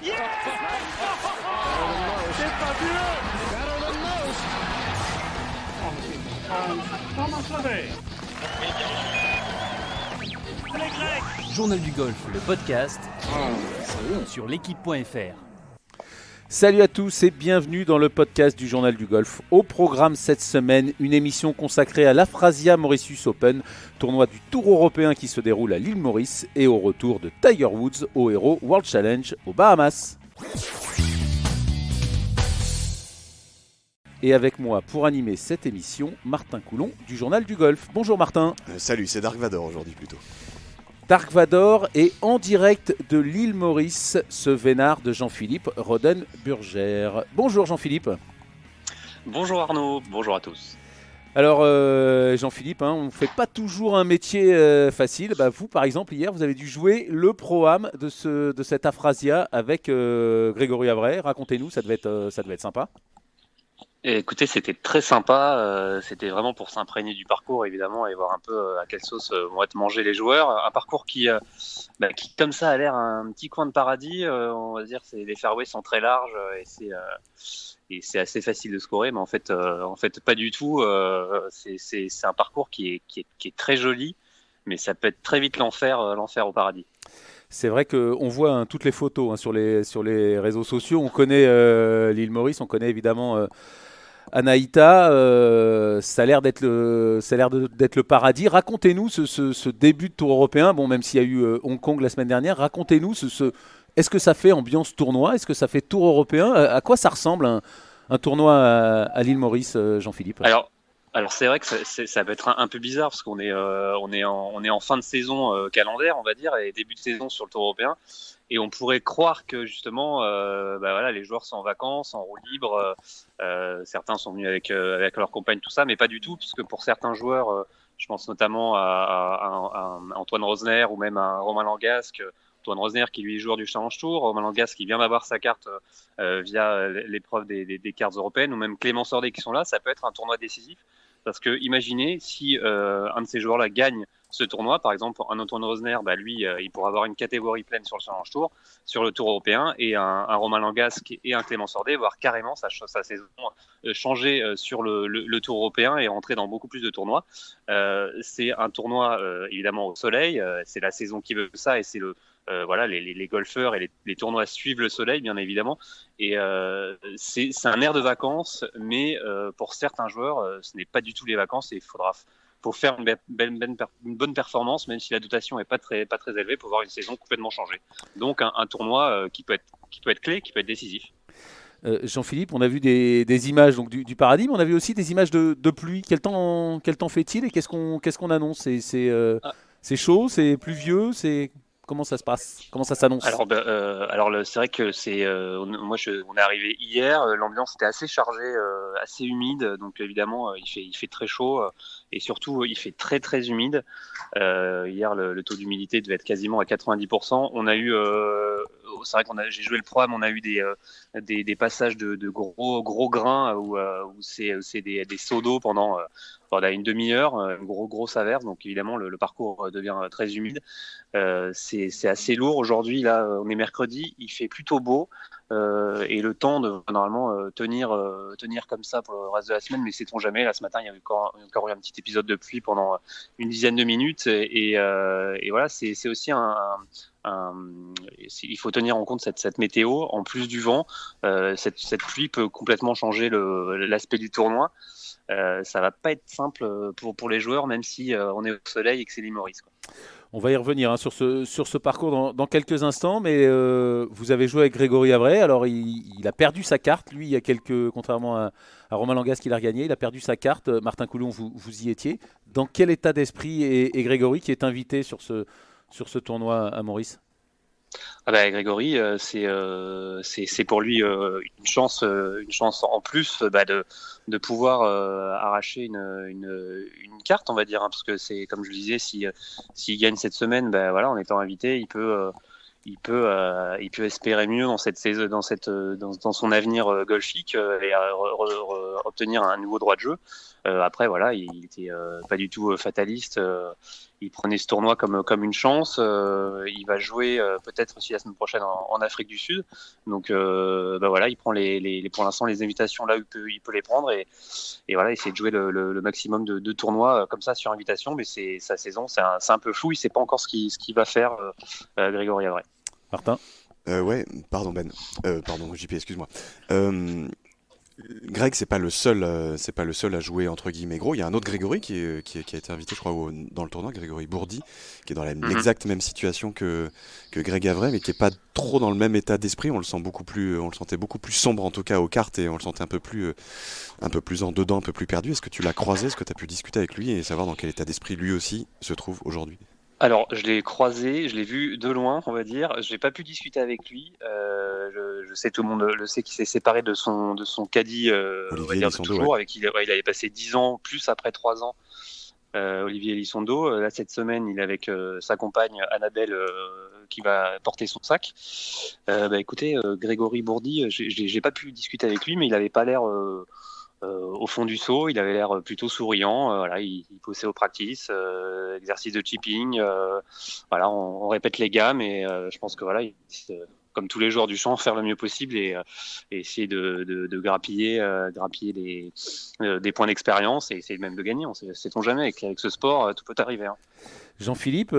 Yes! C'est fabuleux! Thomas Lavey. Les Grecs. Journal du golf, le podcast sur l'équipe.fr. Salut à tous et bienvenue dans le podcast du Journal du Golf. Au programme cette semaine, une émission consacrée à l'Afrasia Mauritius Open, tournoi du Tour européen qui se déroule à l'île Maurice, et au retour de Tiger Woods au Hero World Challenge aux Bahamas. Et avec moi pour animer cette émission, Martin Coulon du Journal du Golf. Bonjour Martin. Salut, c'est Dark Vador aujourd'hui plutôt. Dark Vador est en direct de l'île Maurice, ce vénard de Jean-Philippe Rodenburger. Bonjour Jean-Philippe. Bonjour Arnaud, bonjour à tous. Alors Jean-Philippe, on ne fait pas toujours un métier facile. Vous par exemple hier vous avez dû jouer le Pro-Am de cette Afrasia avec Grégory Avray. Racontez-nous, ça devait être sympa. Et écoutez, c'était très sympa, c'était vraiment pour s'imprégner du parcours évidemment et voir un peu à quelle sauce vont être mangés les joueurs. Un parcours qui comme ça a l'air un petit coin de paradis, on va dire, les fairways sont très larges et c'est assez facile de scorer, mais en fait pas du tout. C'est un parcours qui est très joli, mais ça peut être très vite l'enfer au paradis. C'est vrai qu'on voit toutes les photos sur les réseaux sociaux. On connaît l'île Maurice, on connaît évidemment Anaïta. Ça a l'air d'être le paradis. Racontez-nous ce début de Tour européen. Bon, même s'il y a eu Hong Kong la semaine dernière, racontez-nous est-ce que ça fait ambiance tournoi? Est-ce que ça fait Tour européen? À quoi ça ressemble un tournoi à l'île Maurice, Jean-Philippe? Alors c'est vrai que ça peut être un peu bizarre parce qu'on est en fin de saison calendaire, on va dire, et début de saison sur le Tour européen, et on pourrait croire que justement les joueurs sont en vacances, en roue libre, certains sont venus avec leur compagne, tout ça, mais pas du tout, parce que pour certains joueurs, je pense notamment à Antoine Rosner ou même à Romain Langasque. Antoine Rosner qui lui est joueur du Challenge Tour, Romain Langasque qui vient d'avoir sa carte via l'épreuve des cartes européennes, ou même Clément Sordet qui sont là, ça peut être un tournoi décisif. Parce que imaginez si un de ces joueurs-là gagne ce tournoi, par exemple un Antoine Rosner, lui il pourra avoir une catégorie pleine sur le Challenge Tour, sur le Tour européen, et un Romain Langasque et un Clément Sordet voir carrément sa saison changer sur le Tour européen et rentrer dans beaucoup plus de tournois. C'est un tournoi évidemment au soleil, c'est la saison qui veut ça, et c'est les golfeurs et les tournois suivent le soleil, bien évidemment. Et c'est un air de vacances, mais pour certains joueurs, ce n'est pas du tout les vacances, et il faut faire une bonne performance, même si la dotation n'est pas très élevée, pour voir une saison complètement changée. Donc un tournoi qui peut être clé, qui peut être décisif. Jean-Philippe, on a vu des images donc, du paradis, mais on a vu aussi des images de pluie. Quel temps fait-il et qu'est-ce qu'on annonce? C'est chaud, c'est pluvieux, Comment ça se passe? Comment ça s'annonce? Alors c'est vrai que on est arrivé hier, l'ambiance était assez chargée, assez humide, donc évidemment il fait très chaud et surtout il fait très très humide. Hier le taux d'humidité devait être quasiment à 90%. On a eu c'est vrai j'ai joué le Pro-Am, on a eu des passages de gros grains où c'est des seaux d'eau pendant une demi-heure, une grosse averse, donc évidemment le parcours devient très humide. C'est assez lourd aujourd'hui. Là, on est mercredi, il fait plutôt beau et le temps devrait normalement tenir comme ça pour le reste de la semaine, mais sait-on jamais. Là, ce matin, il y a encore eu un petit épisode de pluie pendant une dizaine de minutes et voilà, c'est aussi il faut tenir en compte cette météo. En plus du vent, cette pluie peut complètement changer l'aspect du tournoi. Ça va pas être simple pour les joueurs, même si on est au soleil et que c'est l'île Maurice, quoi. On va y revenir sur ce parcours dans quelques instants, mais vous avez joué avec Grégory Avray. Alors il a perdu sa carte, lui, contrairement à Romain Langasque qui l'a regagné, il a perdu sa carte. Martin Coulon, vous y étiez. Dans quel état d'esprit est Grégory qui est invité sur ce tournoi à Maurice? Grégory, c'est pour lui une chance en plus de pouvoir arracher une carte, on va dire, parce que c'est comme je le disais, s'il gagne cette semaine, en étant invité, il peut espérer mieux dans cette saison, dans son avenir golfique et obtenir un nouveau droit de jeu. Après, voilà, il était pas du tout fataliste. Il prenait ce tournoi comme une chance. Il va jouer peut-être aussi la semaine prochaine en Afrique du Sud. Donc, voilà, il prend pour l'instant les invitations là où il peut les prendre et voilà, essayer de jouer le maximum de tournois comme ça sur invitation. Mais c'est sa saison, c'est un peu flou. Il sait pas encore ce qu'il va faire, Grégory Avray. Martin. Ouais, pardon Ben. Pardon JP, excuse-moi. Greg, c'est pas le seul à jouer entre guillemets gros. Il y a un autre Grégory qui a été invité, je crois, dans le tournoi, Grégory Bourdi, qui est dans l'exacte même situation que Greg Avray, mais qui est pas trop dans le même état d'esprit. On le sentait beaucoup plus sombre en tout cas aux cartes, et on le sentait un peu plus en dedans, un peu plus perdu. Est-ce que tu l'as croisé? Est-ce que tu as pu discuter avec lui et savoir dans quel état d'esprit lui aussi se trouve aujourd'hui? Alors, je l'ai croisé, je l'ai vu de loin, on va dire. Je n'ai pas pu discuter avec lui. Je sais, tout le monde le sait, qu'il s'est séparé de son caddie, on va dire, de toujours, avec qui il avait passé 10 ans, plus après 3 ans, Olivier Elissondo. Là, cette semaine, il est avec sa compagne Annabelle, qui va porter son sac. Écoutez, Grégory Bourdi, j'ai pas pu discuter avec lui, mais il n'avait pas l'air... au fond du saut, il avait l'air plutôt souriant. Voilà, il bossait au practice, exercice de chipping. Voilà, on répète les gammes et je pense que voilà, comme tous les joueurs du champ, faire le mieux possible et essayer de grappiller des points d'expérience et essayer même de gagner. Sait-on jamais, avec ce sport, tout peut arriver. Hein. Jean-Philippe,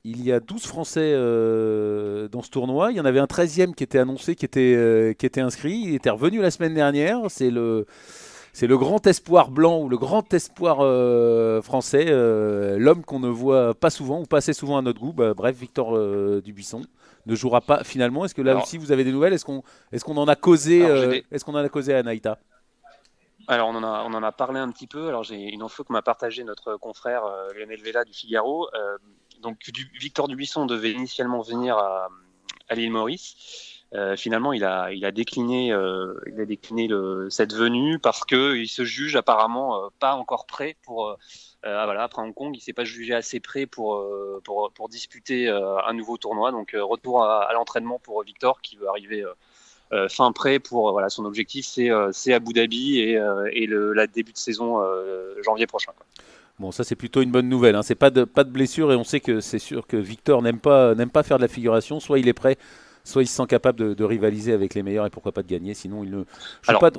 il y a 12 Français dans ce tournoi. Il y en avait un 13e qui était annoncé, qui était inscrit. Il était revenu la semaine dernière. C'est le grand espoir blanc ou le grand espoir français, l'homme qu'on ne voit pas souvent ou pas assez souvent à notre goût. Bref, Victor Dubuisson ne jouera pas finalement. Est-ce que là aussi vous avez des nouvelles? Est-ce qu'on en a causé Est-ce qu'on en a causé à Anaïta? Alors, on en a parlé un petit peu. Alors, j'ai une info que m'a partagé notre confrère Lionel Vella du Figaro. Donc, Victor Dubuisson devait initialement venir à l'île Maurice. Finalement, il a décliné cette venue parce qu'il se juge apparemment pas encore prêt pour. Après Hong Kong, il s'est pas jugé assez prêt pour disputer un nouveau tournoi. Donc, retour à l'entraînement pour Victor, qui veut arriver fin prêt pour son objectif, c'est Abu Dhabi et la début de saison janvier prochain. Quoi. Bon, ça c'est plutôt une bonne nouvelle. Hein. C'est pas de blessure et on sait que c'est sûr que Victor n'aime pas faire de la figuration. Soit il est prêt, soit il se sent capable de rivaliser avec les meilleurs et pourquoi pas de gagner. Sinon, il ne.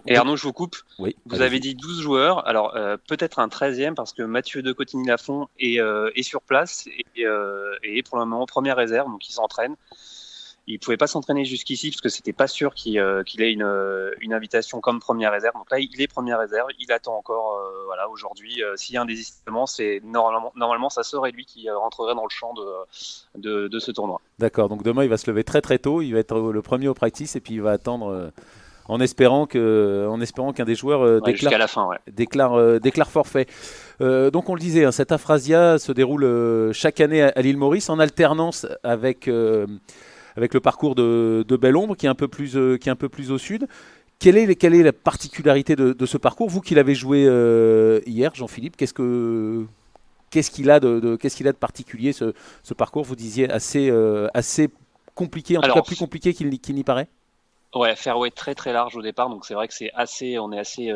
Et Arnaud, je vous coupe. Oui, vous avez dit 12 joueurs. Alors peut-être un 13e parce que Mathieu de Cotigny-Lafont est sur place et pour le moment première réserve, donc il s'entraîne. Il pouvait pas s'entraîner jusqu'ici parce que c'était pas sûr qu'il ait une invitation comme première réserve. Donc là, il est première réserve. Il attend encore. Aujourd'hui, s'il y a un désistement, c'est normalement ça serait lui qui rentrerait dans le champ de ce tournoi. D'accord. Donc demain, il va se lever très très tôt. Il va être le premier au practice et puis il va attendre en espérant qu'un des joueurs jusqu'à la fin, déclare forfait. Donc on le disait, hein, cette aphrasia se déroule chaque année à l'île Maurice en alternance avec le parcours de Belle-Ombre qui est un peu plus au sud. Quelle est la particularité de ce parcours? Vous qui l'avez joué hier, Jean-Philippe, qu'est-ce qu'il a de particulier ce parcours? Vous disiez assez compliqué, en tout cas plus compliqué qu'il n'y paraît. Ouais, fairway très très large au départ, donc c'est vrai que on est assez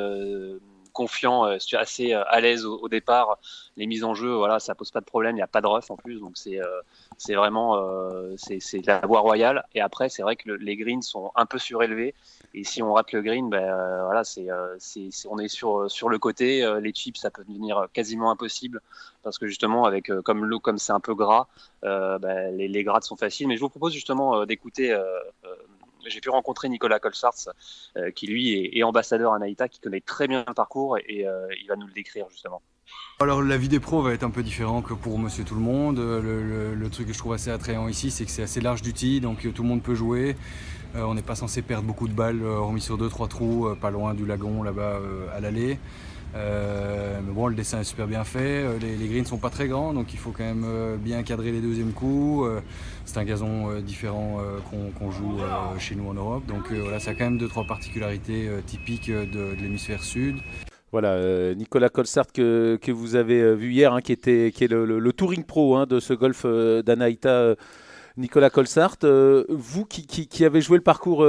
confiant, assez à l'aise au départ. Les mises en jeu, voilà, ça pose pas de problème. Il n'y a pas de rough en plus, donc c'est vraiment c'est la voie royale. Et après, c'est vrai que les greens sont un peu surélevés. Et si on rate le green, on est sur le côté. Les chips, ça peut devenir quasiment impossible parce que justement, avec comme l'eau, comme c'est un peu gras, les grades sont faciles. Mais je vous propose justement d'écouter. J'ai pu rencontrer Nicolas Colsarts, qui lui est ambassadeur à Anaïta, qui connaît très bien le parcours et il va nous le décrire justement. Alors la vie des pros va être un peu différent que pour Monsieur Tout le Monde. Le truc que je trouve assez attrayant ici, c'est que c'est assez large du tee, donc tout le monde peut jouer. On n'est pas censé perdre beaucoup de balles, hormis sur 2-3 trous, pas loin du lagon là-bas à l'allée. Mais bon, le dessin est super bien fait, les greens sont pas très grands, donc il faut quand même bien cadrer les deuxièmes coups. C'est un gazon différent qu'on joue chez nous en Europe, donc voilà, ça a quand même 2-3 particularités typiques de l'hémisphère sud. Voilà, Nicolas Colsart que vous avez vu hier, hein, qui est le touring pro, hein, de ce golf d'Anaïta Nicolas Colsart, vous qui avez joué le parcours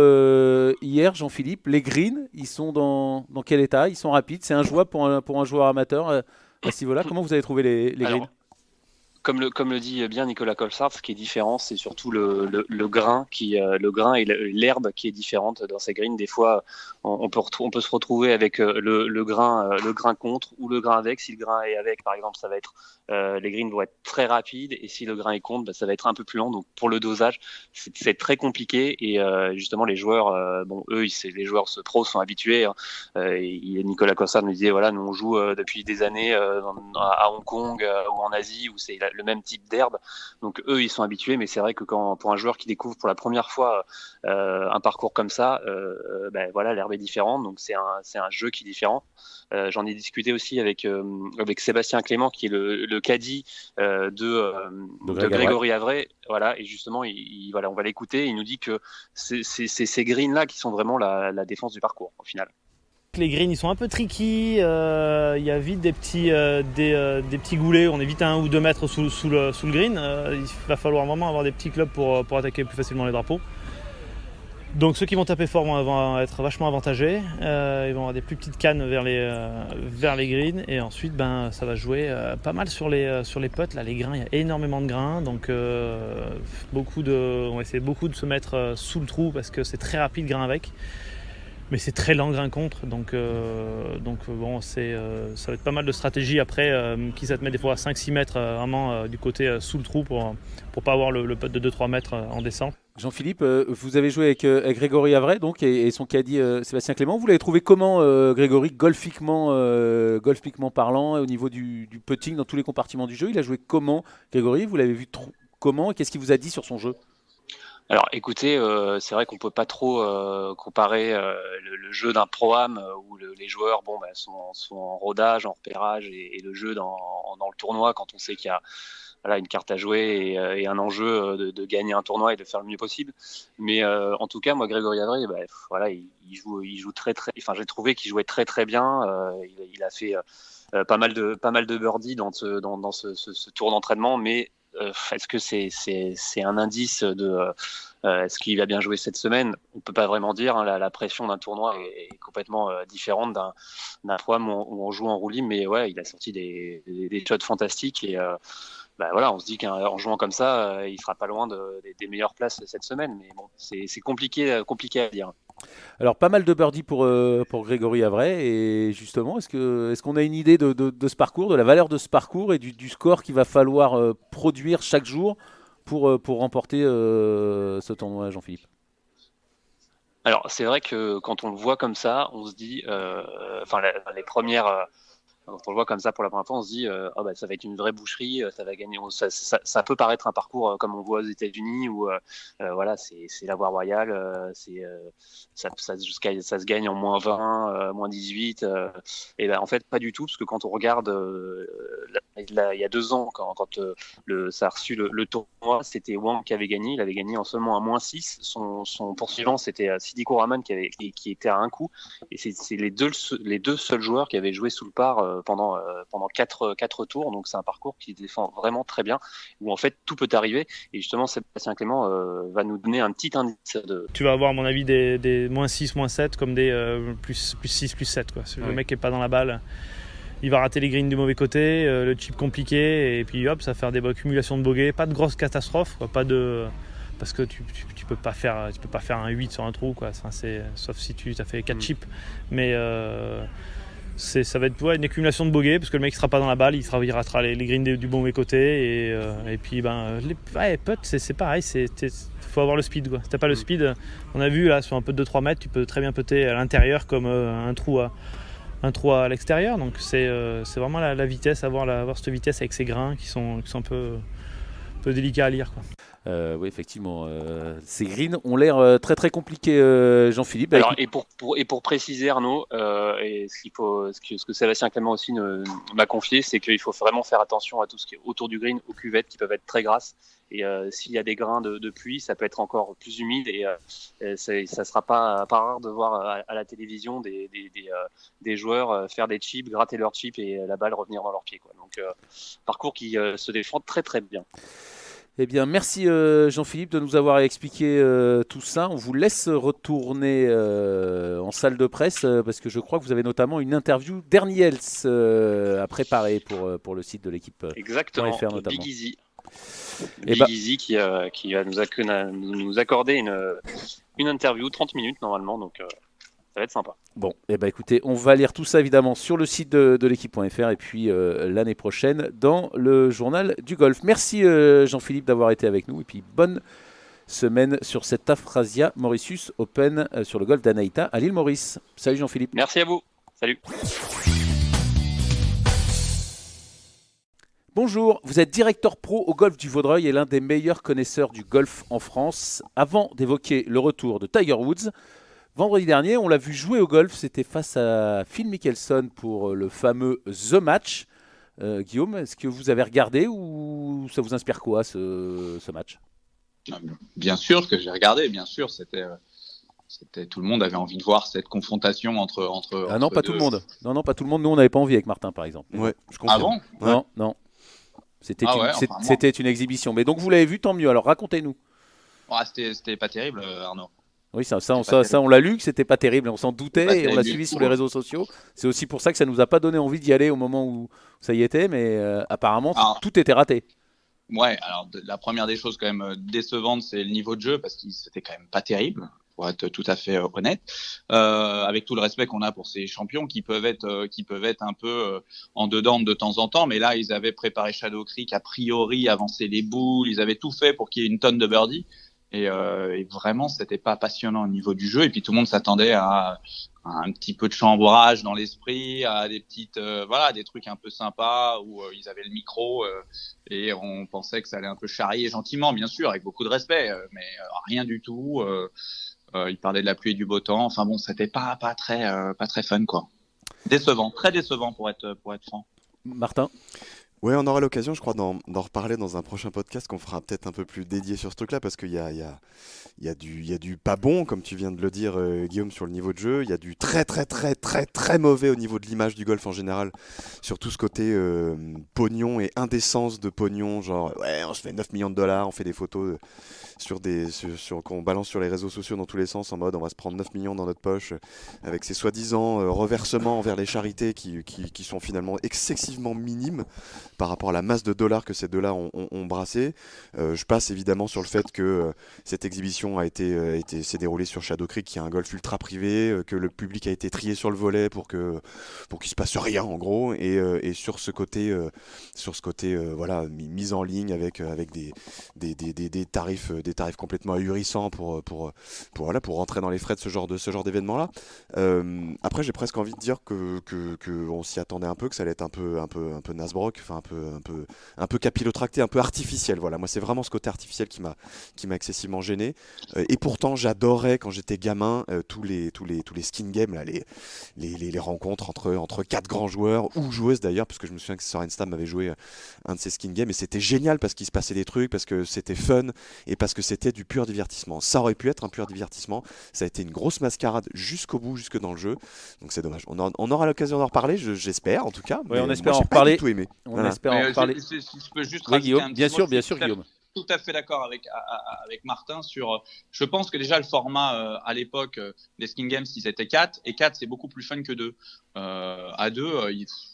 hier, Jean-Philippe, les greens, ils sont dans quel état? Ils sont rapides? C'est injouable pour un joueur amateur à ce niveau-là? Comment vous avez trouvé les greens? Alors, comme le dit bien Nicolas Colsart, ce qui est différent, c'est surtout le grain le grain et l'herbe qui est différente dans ces greens. Des fois, on peut se retrouver avec le grain contre ou le grain avec. Si le grain est avec, par exemple, ça va être les greens vont être très rapides, et si le grain est contre, ça va être un peu plus lent. Donc pour le dosage, c'est très compliqué, et justement les joueurs, les joueurs pros sont habitués. Hein. Nicolas Colsart nous disait voilà, nous on joue depuis des années à Hong Kong ou en Asie où c'est le même type d'herbe, donc eux ils sont habitués, mais c'est vrai que pour un joueur qui découvre pour la première fois un parcours comme ça, voilà, l'herbe est différente, donc c'est un jeu qui est différent. J'en ai discuté aussi avec Sébastien Clément, qui est le caddie de Grégory Avray, voilà, et justement voilà, on va l'écouter, il nous dit que c'est ces greens là qui sont vraiment la défense du parcours au final. Les greens ils sont un peu tricky, il y a vite des petits goulets, on est vite à 1 ou 2 mètres sous le green, il va falloir vraiment avoir des petits clubs pour attaquer plus facilement les drapeaux. Donc ceux qui vont taper fort vont être vachement avantagés, ils vont avoir des plus petites cannes vers les greens, et ensuite ça va jouer pas mal sur les putts. Là les grains, il y a énormément de grains, donc on va essayer beaucoup de se mettre sous le trou parce que c'est très rapide grain avec. Mais c'est très lent grain contre, donc bon, ça va être pas mal de stratégie après, qui ça te met des fois à 5-6 mètres vraiment du côté sous le trou pour pas avoir le putt de 2-3 mètres en descente. Jean-Philippe, vous avez joué avec Grégory Avray donc, et son caddie Sébastien Clément. Vous l'avez trouvé comment, Grégory, golfiquement parlant, au niveau du putting dans tous les compartiments du jeu? Il a joué comment, Grégory? Vous l'avez vu comment, et qu'est-ce qu'il vous a dit sur son jeu? Alors écoutez, c'est vrai qu'on peut pas trop comparer le jeu d'un pro-am où les joueurs sont en rodage, en repérage, et le jeu dans le tournoi, quand on sait qu'il y a voilà, une carte à jouer et un enjeu de gagner un tournoi et de faire le mieux possible. Mais en tout cas, moi, Grégory Avray, voilà, il joue très très. Enfin, j'ai trouvé qu'il jouait très très bien. Il a fait pas mal de birdies dans ce tour d'entraînement, mais est-ce que c'est un indice de est-ce qu'il a bien joué cette semaine? On peut pas vraiment dire. Hein, la pression d'un tournoi est complètement différente d'un programme où on joue en roue libre, mais ouais, il a sorti des shots fantastiques, et voilà, on se dit qu'en jouant comme ça, il sera pas loin des meilleures places cette semaine. Mais bon, c'est compliqué à dire. Alors pas mal de birdies pour Grégory Avray, et justement est-ce qu'on a une idée de ce parcours, de la valeur de ce parcours et du score qu'il va falloir produire chaque jour pour remporter ce tournoi, Jean-Philippe? Alors c'est vrai que quand on le voit comme ça, on se dit, les premières quand on le voit comme ça pour la première fois, on se dit ça va être une vraie boucherie, ça va gagner. Ça peut paraître un parcours comme on voit aux États-Unis où voilà, c'est la voie royale, ça se gagne en moins 20, moins 18. Et en fait, pas du tout, parce que quand on regarde il y a 2 ans, quand ça a reçu le tournoi, c'était Wang qui avait gagné. Il avait gagné en seulement à moins 6. Son poursuivant, c'était Sidiko Rahman qui était à un coup. Et c'est les deux seuls joueurs qui avaient joué sous le par pendant 4 tours. Donc c'est un parcours qui défend vraiment très bien, où en fait tout peut arriver. Et justement, Sébastien Clément va nous donner un petit indice Tu vas avoir à mon avis des moins 6, moins 7 comme des plus 6, plus 7 quoi. Si le mec est pas dans la balle, il va rater les greens du mauvais côté, le chip compliqué, et puis hop, ça va faire des accumulations de bogeys. Pas de grosses catastrophes, quoi. Parce que tu peux pas faire un 8 sur un trou, quoi. Enfin, sauf si tu as fait 4 chips. Mais ça va être une accumulation de bogeys, parce que le mec ne sera pas dans la balle, il ratera les greens du bon mauvais côté, et puis les putts, c'est pareil, faut avoir le speed, quoi. Si t'as pas le speed, on a vu là sur un putt de 3 mètres, tu peux très bien putter à l'intérieur comme un trou à l'extérieur. Donc c'est vraiment la vitesse, avoir cette vitesse avec ces grains qui sont un peu délicats à lire, quoi. Oui, effectivement, ces greens ont l'air très très compliqués, Jean-Philippe. Alors, et pour préciser, Arnaud, et ce que Sébastien Clément aussi m'a confié, c'est qu'il faut vraiment faire attention à tout ce qui est autour du green, aux cuvettes qui peuvent être très grasses. Et s'il y a des grains de pluie, ça peut être encore plus humide, et ça sera pas rare de voir à la télévision des joueurs faire des chips, gratter leurs chips et la balle revenir dans leurs pieds, quoi. Donc parcours qui se défend très très bien. Eh bien, merci Jean-Philippe de nous avoir expliqué tout ça. On vous laisse retourner en salle de presse parce que je crois que vous avez notamment une interview d'Erniels à préparer pour le site de l'équipe. Exactement, .fr notamment. Big Easy. Eh Big ben- Easy qui va nous accorder une interview, 30 minutes normalement, donc ça va être sympa. Bon, eh ben écoutez, on va lire tout ça évidemment sur le site de l'équipe.fr et puis l'année prochaine dans le journal du golf. Merci Jean-Philippe d'avoir été avec nous et puis bonne semaine sur cette Afrasia Mauritius Open sur le golf d'Anaïta à l'île Maurice. Salut Jean-Philippe. Merci à vous. Salut. Bonjour, vous êtes directeur pro au golf du Vaudreuil et l'un des meilleurs connaisseurs du golf en France. Avant d'évoquer le retour de Tiger Woods, vendredi dernier, on l'a vu jouer au golf. C'était face à Phil Mickelson pour le fameux The Match. Guillaume, est-ce que vous avez regardé ou ça vous inspire quoi ce match ? Bien sûr que j'ai regardé, bien sûr. C'était tout le monde avait envie de voir cette confrontation entre. Ah non, entre pas deux. tout le monde. Non, pas tout le monde. Nous, on n'avait pas envie avec Martin, par exemple. Ouais, je confirme. Ah bon? Non. C'était Ah une, ouais, c'est- enfin, moi. c'était une exhibition. Mais donc, vous l'avez vu, tant mieux. Alors, racontez-nous. C'était pas terrible, Arnaud. Oui, ça, pas on l'a lu, que c'était pas terrible. On s'en doutait Pas et on l'a terrible suivi du sur tout, les hein. réseaux sociaux. C'est aussi pour ça que ça nous a pas donné envie d'y aller au moment où ça y était. Mais apparemment, Ah. tout était raté. Ouais, alors la première des choses quand même décevantes, c'est le niveau de jeu parce que c'était quand même pas terrible, pour être tout à fait honnête. Avec tout le respect qu'on a pour ces champions qui peuvent être un peu en dedans de temps en temps, mais là ils avaient préparé Shadow Creek a priori, avancé les boules, ils avaient tout fait pour qu'il y ait une tonne de birdies et vraiment c'était pas passionnant au niveau du jeu et puis tout le monde s'attendait à un petit peu de chambrage dans l'esprit, à des petites des trucs un peu sympas où ils avaient le micro et on pensait que ça allait un peu charrier gentiment, bien sûr, avec beaucoup de respect, mais rien du tout. Ils parlaient de la pluie et du beau temps. Enfin bon, c'était pas très fun quoi. Décevant, très décevant pour être franc. Martin ? Ouais, on aura l'occasion, je crois, d'en reparler dans un prochain podcast qu'on fera peut-être un peu plus dédié sur ce truc-là, parce qu'il y a du pas bon, comme tu viens de le dire, Guillaume, sur le niveau de jeu. Il y a du très, très, très, très, très mauvais au niveau de l'image du golf en général, sur tout ce côté pognon et indécence de pognon, genre, ouais, on se fait 9 millions de dollars, on fait des photos qu'on balance sur les réseaux sociaux dans tous les sens, en mode on va se prendre 9 millions dans notre poche, avec ces soi-disant reversements envers les charités qui sont finalement excessivement minimes par rapport à la masse de dollars que ces deux-là ont brassé. Je passe évidemment sur le fait que cette exhibition s'est déroulée sur Shadow Creek, qui est un golf ultra privé, que le public a été trié sur le volet pour qu'il se passe rien en gros, et sur ce côté, voilà, mise en ligne avec des tarifs complètement ahurissants pour rentrer dans les frais de ce genre d'événement-là. Après, j'ai presque envie de dire que on s'y attendait un peu, que ça allait être un peu Nasbrock, enfin un peu capillotracté, un peu artificiel. Voilà, moi c'est vraiment ce côté artificiel qui m'a excessivement gêné. Et pourtant, j'adorais quand j'étais gamin tous les skin games là, les rencontres entre quatre grands joueurs ou joueuses d'ailleurs, parce que je me souviens que Sorenstam avait joué un de ces skin games et c'était génial parce qu'il se passait des trucs, parce que c'était fun et parce que c'était du pur divertissement. Ça aurait pu être un pur divertissement. Ça a été une grosse mascarade jusqu'au bout, jusque dans le jeu. Donc c'est dommage. On aura l'occasion d'en reparler, j'espère en tout cas. Ouais, on mais espère moi, en j'ai pas reparler. du tout aimé. On Voilà. espère en parler. Si je peux juste Oui, rajouter Guillaume, un petit bien mot, sûr, je bien suis sûr, Guillaume. tout à fait d'accord avec Martin sur. Je pense que déjà le format à l'époque des skin games, si c'était 4 et 4 c'est beaucoup plus fun que 2. À 2,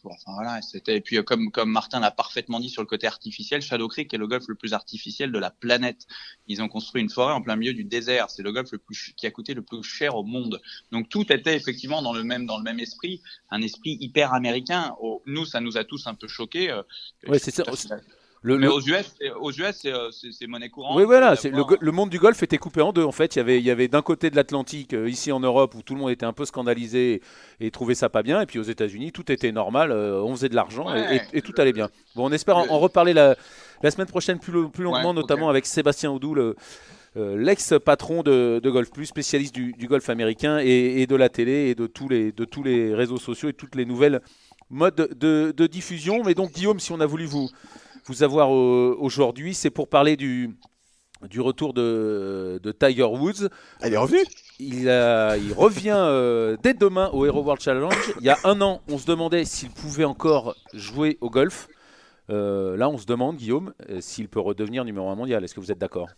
enfin voilà, c'était. Et puis comme Martin l'a parfaitement dit sur le côté artificiel, Shadow Creek est le golf le plus artificiel de la planète. Ils ont construit une forêt en plein milieu du désert. C'est le golf qui a coûté le plus cher au monde. Donc tout était effectivement dans le même esprit, un esprit hyper américain. Nous, ça nous a tous un peu choqués. Ouais, c'est ça. Mais aux US, c'est monnaie courante. Oui, voilà, le monde du golf était coupé en deux. En fait, il y avait d'un côté de l'Atlantique, ici en Europe, où tout le monde était un peu scandalisé et trouvait ça pas bien. Et puis aux États-Unis, tout était normal, on faisait de l'argent et tout allait bien. Bon, on espère en reparler la semaine prochaine plus longuement, notamment avec Sébastien Audou, l'ex-patron de Golf Plus, spécialiste du golf américain et de la télé et de tous les réseaux sociaux et toutes les nouvelles modes de diffusion. Mais donc, Guillaume, si on a voulu vous avoir aujourd'hui, c'est pour parler du retour de Tiger Woods. Elle est revenue. Il revient dès demain au Hero World Challenge. Il y a un an, on se demandait s'il pouvait encore jouer au golf. Là, on se demande, Guillaume, s'il peut redevenir numéro 1 mondial. Est-ce que vous êtes d'accord ?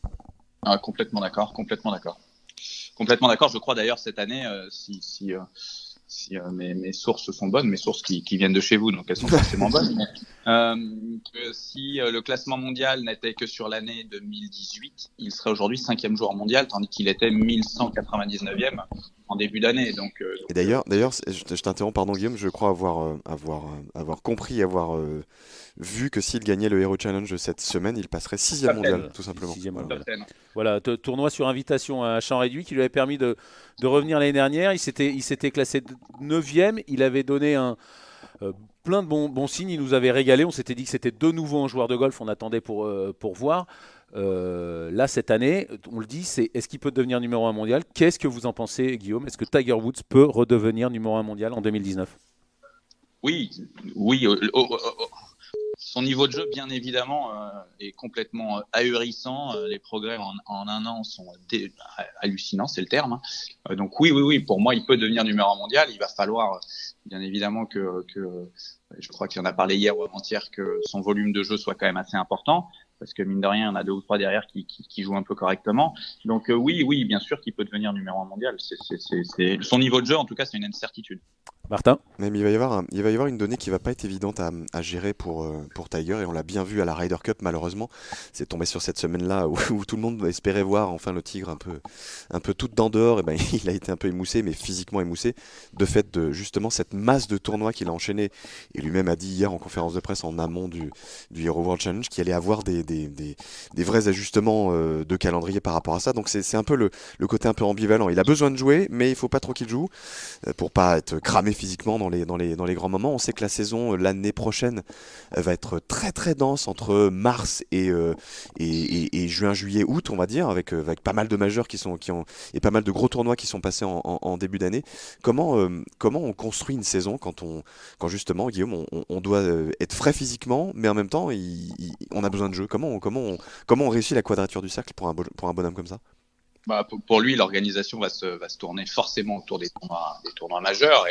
Complètement d'accord. Complètement d'accord. Je crois d'ailleurs cette année, si mes sources sont bonnes, mes sources qui viennent de chez vous, donc elles sont forcément bonnes, que si le classement mondial n'était que sur l'année 2018, il serait aujourd'hui 5e joueur mondial, tandis qu'il était 1199e en début d'année. Et d'ailleurs, je t'interromps, pardon Guillaume, je crois avoir compris, avoir vu que s'il gagnait le Hero Challenge cette semaine, il passerait 6e mondial, tout simplement. 6e, voilà, tournoi sur invitation à champ réduit qui lui avait permis de revenir l'année dernière. Il s'était classé 9e, il avait donné plein de bons signes, il nous avait régalé. On s'était dit que c'était de nouveau un joueur de golf, on attendait pour voir. Là, cette année, on le dit, est-ce qu'il peut devenir numéro 1 mondial ? Qu'est-ce que vous en pensez, Guillaume ? Est-ce que Tiger Woods peut redevenir numéro 1 mondial en 2019 ? Oui. Son niveau de jeu, bien évidemment, est complètement ahurissant. Les progrès en un an sont hallucinants, c'est le terme. Donc oui, pour moi, il peut devenir numéro 1 mondial. Il va falloir, bien évidemment, que je crois qu'il en a parlé hier ou avant-hier, que son volume de jeu soit quand même assez important. Parce que mine de rien, il y en a 2 ou 3 derrière qui jouent un peu correctement. Donc oui, bien sûr qu'il peut devenir numéro 1 mondial. C'est son niveau de jeu, en tout cas, c'est une certitude. Martin ? Même il va y avoir une donnée qui va pas être évidente à gérer pour Tiger, et on l'a bien vu à la Ryder Cup, malheureusement. C'est tombé sur cette semaine-là où tout le monde espérait voir enfin le Tigre un peu toute dent dehors. Et ben il a été un peu émoussé, mais physiquement émoussé, de fait de justement cette masse de tournois qu'il a enchaîné. Et lui-même a dit hier en conférence de presse en amont du Hero World Challenge qu'il allait avoir des vrais ajustements de calendrier par rapport à ça. Donc c'est un peu le côté un peu ambivalent. Il a besoin de jouer, mais il faut pas trop qu'il joue pour pas être cramé physiquement dans les grands moments. On sait que la saison l'année prochaine va être très très dense entre mars et juin, juillet, août, on va dire, avec pas mal de majeurs et pas mal de gros tournois qui sont passés en début d'année. Comment on construit une saison quand justement, Guillaume, on doit être frais physiquement, mais en même temps on a besoin de jeu. Comment on réussit la quadrature du cercle pour un bonhomme comme ça? Pour lui, l'organisation va se tourner forcément autour des tournois majeurs,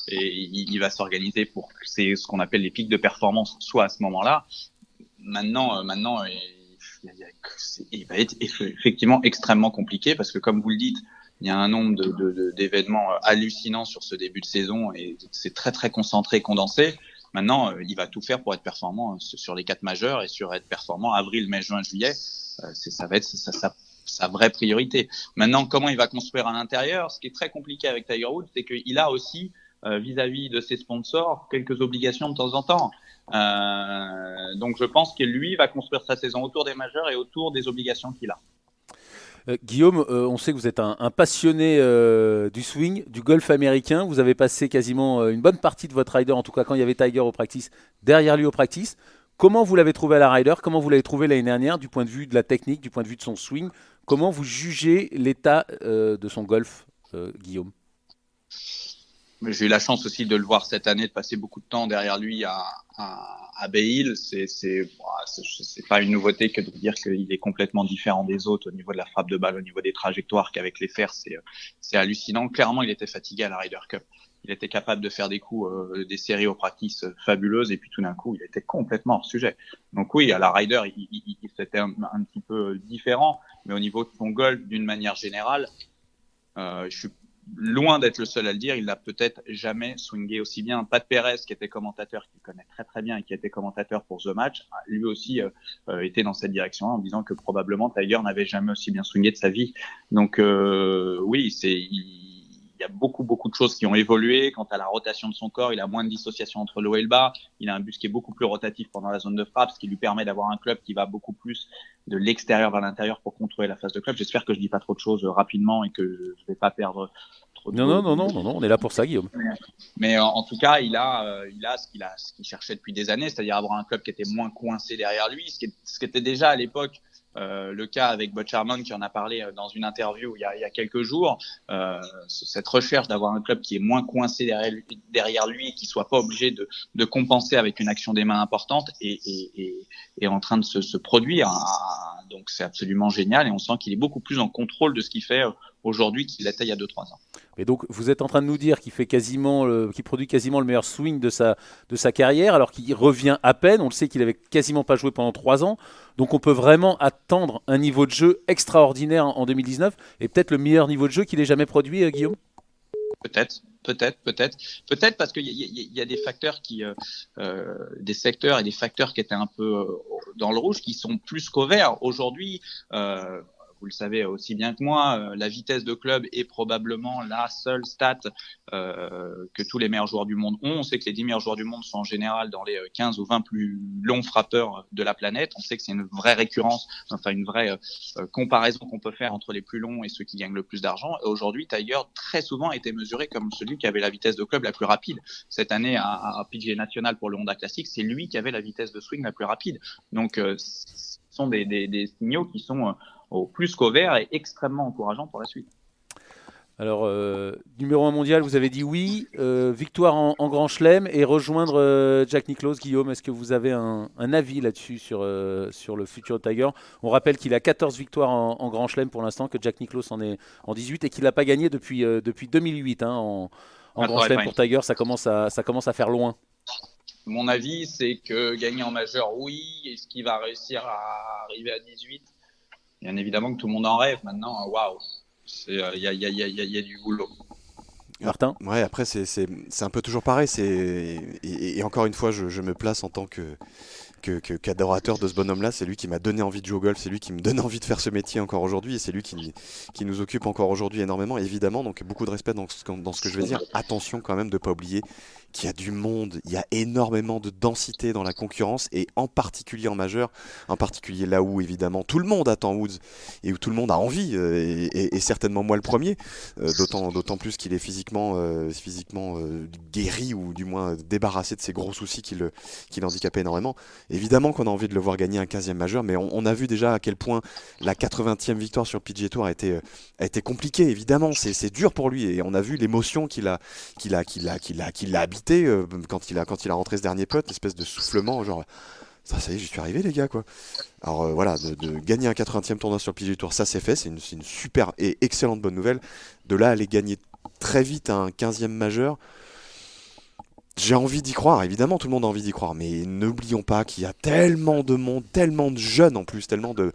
et il va s'organiser pour que c'est ce qu'on appelle les pics de performance soit à ce moment-là. Maintenant, il va être effectivement extrêmement compliqué, parce que comme vous le dites, il y a un nombre d'événements hallucinants sur ce début de saison, et c'est très très concentré, condensé. Maintenant, il va tout faire pour être performant sur les 4 majeurs, et sur être performant avril, mai, juin, juillet. Ça va être sa vraie priorité. Maintenant, comment il va construire à l'intérieur ? Ce qui est très compliqué avec Tiger Woods, c'est qu'il a aussi, vis-à-vis de ses sponsors, quelques obligations de temps en temps. Donc je pense que lui va construire sa saison autour des majeurs et autour des obligations qu'il a. Guillaume, on sait que vous êtes un passionné du swing, du golf américain. Vous avez passé quasiment une bonne partie de votre rider, en tout cas quand il y avait Tiger au practice, derrière lui au practice. Comment vous l'avez trouvé à la Ryder ? Comment vous l'avez trouvé l'année dernière du point de vue de la technique, du point de vue de son swing ? Comment vous jugez l'état de son golf, Guillaume ? J'ai eu la chance aussi de le voir cette année, de passer beaucoup de temps derrière lui à Bay Hill. C'est pas une nouveauté que de dire qu'il est complètement différent des autres au niveau de la frappe de balle, au niveau des trajectoires, qu'avec les fers, c'est hallucinant. Clairement, il était fatigué à la Ryder Cup. Il était capable de faire des coups, des séries au practice fabuleuses, et puis tout d'un coup, il était complètement hors sujet. Donc oui, à la Ryder, c'était un petit peu différent, mais au niveau de son golf, d'une manière générale, je suis loin d'être le seul à le dire, il n'a peut-être jamais swingé aussi bien. Pat Perez, qui était commentateur, qui connaît très très bien et qui était commentateur pour The Match, lui aussi était dans cette direction en disant que probablement Tiger n'avait jamais aussi bien swingé de sa vie. Donc oui, il y a beaucoup de choses qui ont évolué. Quant à la rotation de son corps, il a moins de dissociation entre le haut et le bas. Il a un bus qui est beaucoup plus rotatif pendant la zone de frappe, ce qui lui permet d'avoir un club qui va beaucoup plus de l'extérieur vers l'intérieur pour contrôler la phase de club. J'espère que je dis pas trop de choses rapidement et que je vais pas perdre trop de... Non, on est là pour ça, Guillaume. Mais en tout cas, il a ce qu'il cherchait depuis des années, c'est-à-dire avoir un club qui était moins coincé derrière lui, ce qui était déjà à l'époque le cas avec Butch Harmon, qui en a parlé dans une interview il y a quelques jours. Cette recherche d'avoir un club qui est moins coincé derrière lui et qui soit pas obligé de compenser avec une action des mains importante est en train de se produire Donc c'est absolument génial et on sent qu'il est beaucoup plus en contrôle de ce qu'il fait aujourd'hui qu'il l'était il y a 2-3 ans. Et donc, vous êtes en train de nous dire qu'il produit quasiment le meilleur swing de sa carrière, alors qu'il revient à peine. On le sait qu'il avait quasiment pas joué pendant 3 ans. Donc, on peut vraiment attendre un niveau de jeu extraordinaire en 2019 et peut-être le meilleur niveau de jeu qu'il ait jamais produit, Guillaume. Peut-être parce qu'il y a des facteurs des secteurs et des facteurs qui étaient un peu dans le rouge, qui sont plus qu'au vert. Aujourd'hui, vous le savez aussi bien que moi, la vitesse de club est probablement la seule stat que tous les meilleurs joueurs du monde ont. On sait que les 10 meilleurs joueurs du monde sont en général dans les 15 ou 20 plus longs frappeurs de la planète. On sait que c'est une vraie récurrence, enfin une vraie comparaison qu'on peut faire entre les plus longs et ceux qui gagnent le plus d'argent. Et aujourd'hui, Tiger très souvent a été mesuré comme celui qui avait la vitesse de club la plus rapide. Cette année à PGA National pour le Honda Classic, c'est lui qui avait la vitesse de swing la plus rapide. Donc ce sont des signaux qui sont au plus qu'au vert et extrêmement encourageant pour la suite. Alors, numéro 1 mondial, vous avez dit oui. Victoire en Grand Chelem et rejoindre Jack Nicklaus. Guillaume, est-ce que vous avez un avis là-dessus sur le futur de Tiger? On rappelle qu'il a 14 victoires en Grand Chelem pour l'instant, que Jack Nicklaus en est en 18 et qu'il n'a pas gagné depuis 2008 en Grand Chelem pour Tiger. Ça commence à faire loin. Mon avis, c'est que gagner en majeur, oui. Est-ce qu'il va réussir à arriver à 18? Bien évidemment que tout le monde en rêve maintenant. Waouh, il y a du boulot. Martin? Ouais, après c'est un peu toujours pareil. Et encore une fois, je me place en tant qu'adorateur de ce bonhomme-là. C'est lui qui m'a donné envie de jouer au golf, c'est lui qui me donne envie de faire ce métier encore aujourd'hui, et c'est lui qui nous occupe encore aujourd'hui énormément, évidemment. Donc beaucoup de respect dans ce que je vais dire. Attention quand même de ne pas oublier qu'il y a du monde, il y a énormément de densité dans la concurrence, et en particulier en majeur, en particulier là où évidemment tout le monde attend Woods et où tout le monde a envie, et certainement moi le premier, d'autant plus qu'il est physiquement guéri, ou du moins débarrassé de ses gros soucis qui l'handicapaient énormément. Évidemment qu'on a envie de le voir gagner un 15e majeur, mais on a vu déjà à quel point la 80e victoire sur le PGA Tour a été compliquée. Évidemment, c'est dur pour lui, et on a vu l'émotion qu'il a habité quand il a rentré ce dernier putt, espèce de soufflement, genre ça y est, j'y suis arrivé les gars quoi. Alors voilà, de gagner un 80e tournoi sur le PGA Tour, ça c'est fait, c'est une super et excellente bonne nouvelle. De là aller gagner très vite un 15e majeur, j'ai envie d'y croire, évidemment tout le monde a envie d'y croire, mais n'oublions pas qu'il y a tellement de monde, tellement de jeunes en plus, tellement de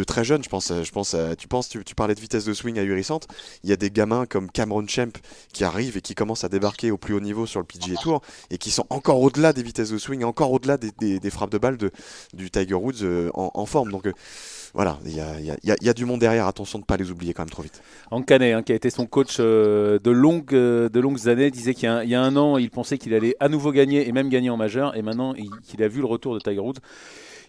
très jeunes. Tu parlais de vitesse de swing ahurissante, il y a des gamins comme Cameron Champ qui arrivent et qui commencent à débarquer au plus haut niveau sur le PGA Tour et qui sont encore au-delà des vitesses de swing, encore au-delà des frappes de balle du Tiger Woods en forme. Donc voilà, il y a du monde derrière, attention de ne pas les oublier quand même trop vite. Hank Caney, qui a été son coach de longues années, disait qu'il y a un an, il pensait qu'il allait à nouveau gagner et même gagner en majeur, et maintenant qu'il a vu le retour de Tiger Woods,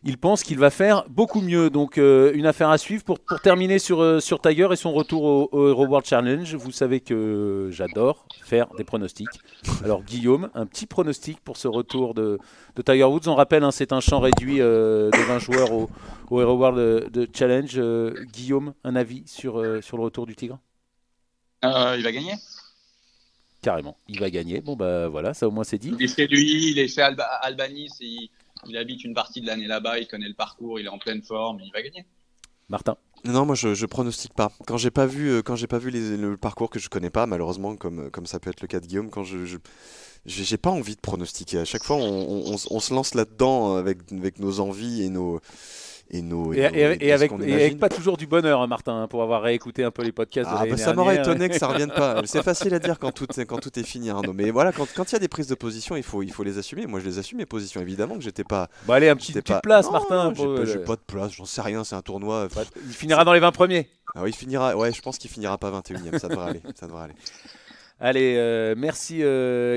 il pense qu'il va faire beaucoup mieux. Donc une affaire à suivre pour terminer sur Tiger et son retour au Hero World Challenge. Vous savez que j'adore faire des pronostics. Alors Guillaume, un petit pronostic pour ce retour de Tiger Woods. On rappelle, c'est un champ réduit de 20 joueurs au Hero World Challenge. Guillaume, un avis sur le retour du Tigre? Il va gagner. Carrément, il va gagner. Bon bah voilà, ça au moins c'est dit. Il est chez lui, il est chez Albanese, il habite une partie de l'année là-bas, il connaît le parcours, il est en pleine forme, il va gagner. Martin? Non, moi je pronostique pas. Quand j'ai pas vu le parcours que je connais pas, malheureusement, comme ça peut être le cas de Guillaume, quand j'ai pas envie de pronostiquer. À chaque fois, on se lance là-dedans avec nos envies et avec pas toujours du bonheur, Martin, pour avoir réécouté un peu les podcasts de l'année ça m'aurait dernière. étonné que ça revienne pas. C'est facile à dire quand tout est fini, Arnaud. Mais voilà, quand il y a des prises de position, il faut les assumer. Moi, je les assume, mes positions. Évidemment que j'étais pas. Bon, allez, petite place, non, Martin. J'ai pas de place, j'en sais rien, c'est un tournoi. Il finira dans les 20 premiers. Ah oui, il finira. Ouais, je pense qu'il finira pas 21e. Ça devrait aller. Allez, merci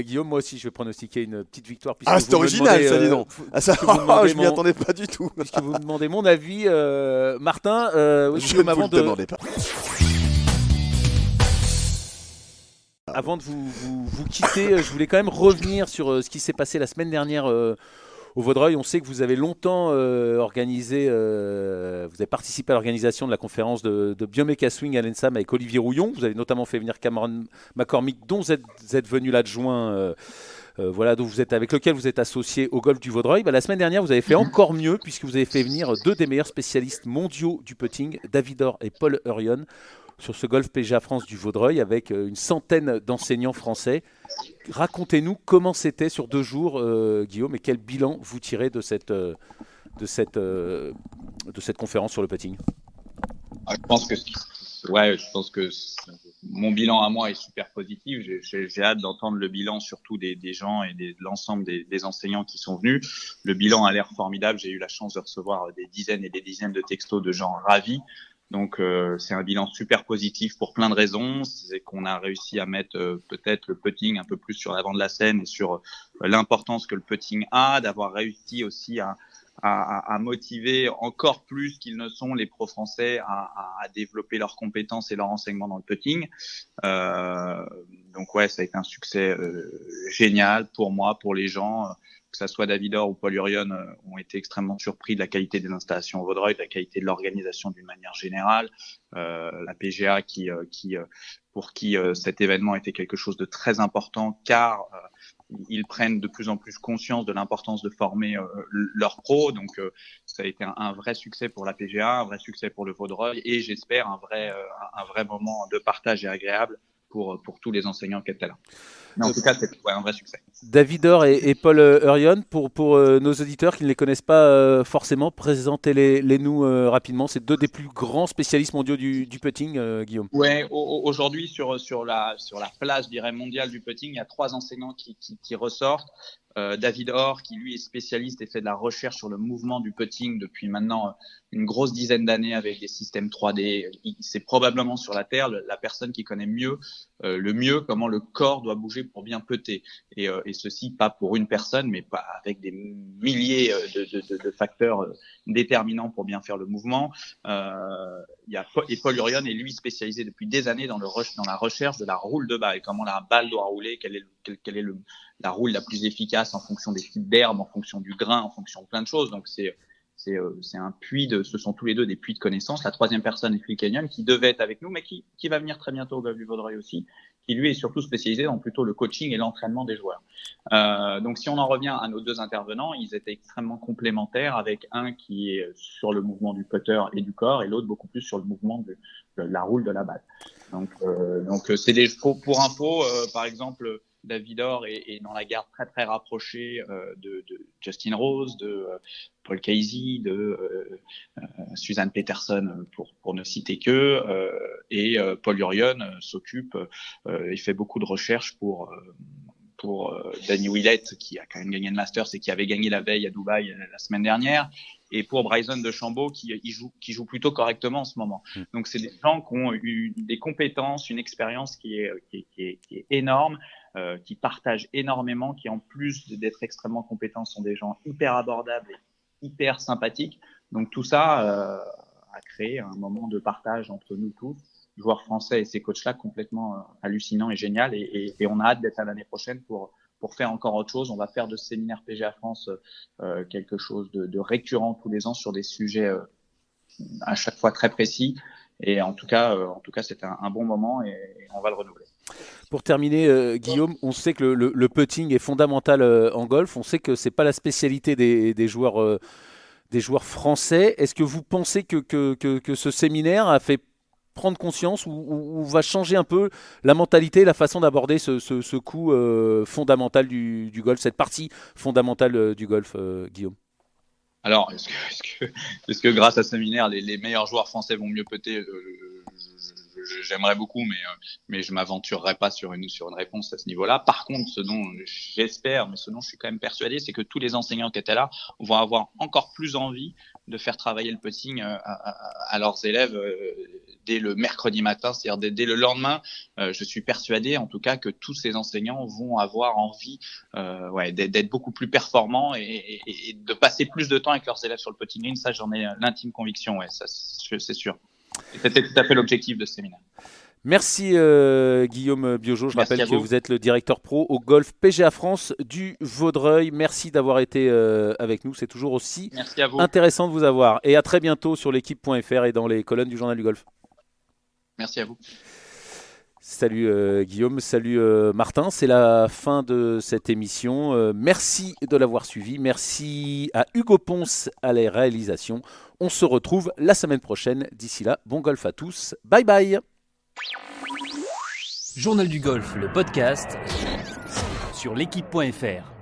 Guillaume. Moi aussi, je vais pronostiquer une petite victoire. C'est original, ça, dis donc. Je m'y attendais pas du tout. Puisque vous me demandez mon avis, Martin. Je ne vous le demandais pas. Avant de vous quitter, je voulais quand même revenir sur ce qui s'est passé la semaine dernière au Vaudreuil. On sait que vous avez longtemps organisé, vous avez participé à l'organisation de la conférence de Biomeca Swing à l'ENSAM avec Olivier Rouillon. Vous avez notamment fait venir Cameron McCormick, dont vous êtes venu l'adjoint voilà, avec lequel vous êtes associé au golf du Vaudreuil. La semaine dernière, vous avez fait encore mieux puisque vous avez fait venir 2 des meilleurs spécialistes mondiaux du putting, David Orr et Paul Hurion, sur ce golf PGA France du Vaudreuil avec une centaine d'enseignants français. Racontez-nous comment c'était sur 2 jours, Guillaume, et quel bilan vous tirez de cette conférence sur le putting. Je pense que mon bilan à moi est super positif. J'ai hâte d'entendre le bilan surtout des gens et de l'ensemble des enseignants qui sont venus. Le bilan a l'air formidable. J'ai eu la chance de recevoir des dizaines et des dizaines de textos de gens ravis. Donc c'est un bilan super positif pour plein de raisons. C'est qu'on a réussi à mettre peut-être le putting un peu plus sur l'avant de la scène et sur l'importance que le putting a, d'avoir réussi aussi à motiver encore plus qu'ils ne sont les pros français à développer leurs compétences et leur enseignement dans le putting. Donc ouais, ça a été un succès génial pour moi, pour les gens. Que ça soit David Orr ou Paul Hurion, ont été extrêmement surpris de la qualité des installations au Vaudreuil, de la qualité de l'organisation d'une manière générale. La PGA pour qui cet événement était quelque chose de très important, car ils prennent de plus en plus conscience de l'importance de former leurs pros. Donc ça a été un vrai succès pour la PGA, un vrai succès pour le Vaudreuil, et j'espère un vrai moment de partage et agréable pour tous les enseignants qui étaient là. Mais en tout cas, c'est un vrai succès. David Orr et Paul Hurion, pour nos auditeurs qui ne les connaissent pas forcément, présentez-les nous rapidement. C'est 2 des plus grands spécialistes mondiaux du putting, Guillaume. Ouais, aujourd'hui sur la place, je dirais, mondiale du putting, il y a 3 enseignants qui ressortent. David Orr, qui lui est spécialiste et fait de la recherche sur le mouvement du putting depuis maintenant une grosse dizaine d'années avec des systèmes 3D. C'est probablement sur la Terre la personne qui connaît le mieux comment le corps doit bouger pour bien putter. Et ceci pas pour une personne, mais pas avec des milliers de facteurs déterminants pour bien faire le mouvement. Et Paul Hurion est lui spécialisé depuis des années dans la recherche de la roule de balle, comment la balle doit rouler, quelle est la roule la plus efficace en fonction des types d'herbes, en fonction du grain, en fonction de plein de choses. Donc c'est un ce sont tous les 2 des puits de connaissances. La 3e personne est Phil Kenyon, qui devait être avec nous, mais qui va venir très bientôt au golf du Vaudreuil aussi, qui lui est surtout spécialisé dans plutôt le coaching et l'entraînement des joueurs. Donc si on en revient à nos 2 intervenants, ils étaient extrêmement complémentaires, avec un qui est sur le mouvement du putter et du corps, et l'autre beaucoup plus sur le mouvement de la roule de la balle. Donc c'est pour info, par exemple, David Orr est dans la garde très très rapprochée de Justin Rose, de Paul Casey, de Suzanne Peterson, pour ne citer que, et Paul Hurion s'occupe, il fait beaucoup de recherches pour Danny Willett, qui a quand même gagné le Masters et qui avait gagné la veille à Dubaï la semaine dernière, et pour Bryson DeChambeau, qui joue plutôt correctement en ce moment. Donc c'est des gens qui ont eu des compétences, une expérience qui est énorme, qui partagent énormément, qui en plus d'être extrêmement compétents sont des gens hyper abordables et hyper sympathiques. Donc tout ça a créé un moment de partage entre nous tous, joueurs français et ces coachs-là, complètement hallucinant et génial. Et on a hâte d'être à l'année prochaine pour faire encore autre chose. On va faire de ce séminaire PGA France quelque chose de récurrent tous les ans sur des sujets à chaque fois très précis. Et en tout cas, c'était un bon moment et on va le renouveler. Pour terminer, Guillaume, on sait que le putting est fondamental en golf. On sait que c'est pas la spécialité des joueurs français. Est-ce que vous pensez que ce séminaire a fait prendre conscience ou va changer un peu la mentalité, la façon d'aborder ce coup fondamental du golf, cette partie fondamentale du golf, Guillaume? Alors, est-ce que grâce à ce séminaire, les meilleurs joueurs français vont mieux putter? J'aimerais beaucoup, mais je m'aventurerai pas sur une réponse à ce niveau-là. Par contre, ce dont j'espère, mais ce dont je suis quand même persuadé, c'est que tous les enseignants qui étaient là vont avoir encore plus envie de faire travailler le putting à leurs élèves dès le mercredi matin, c'est-à-dire dès le lendemain. Je suis persuadé, en tout cas, que tous ces enseignants vont avoir envie d'être beaucoup plus performants et de passer plus de temps avec leurs élèves sur le putting green. Ça, j'en ai l'intime conviction, ça, c'est sûr. C'était tout à fait l'objectif de ce séminaire. Merci Guillaume Biojo. Je rappelle que vous êtes le directeur pro au golf PGA France du Vaudreuil. Merci d'avoir été avec nous. C'est toujours aussi intéressant de vous avoir. Et à très bientôt sur l'équipe.fr et dans les colonnes du Journal du Golf. Merci à vous. Salut Guillaume, salut Martin, c'est la fin de cette émission. Merci de l'avoir suivi, merci à Hugo Ponce à la réalisation. On se retrouve la semaine prochaine. D'ici là, bon golf à tous. Bye bye. Journal du golf, le podcast sur l'équipe.fr.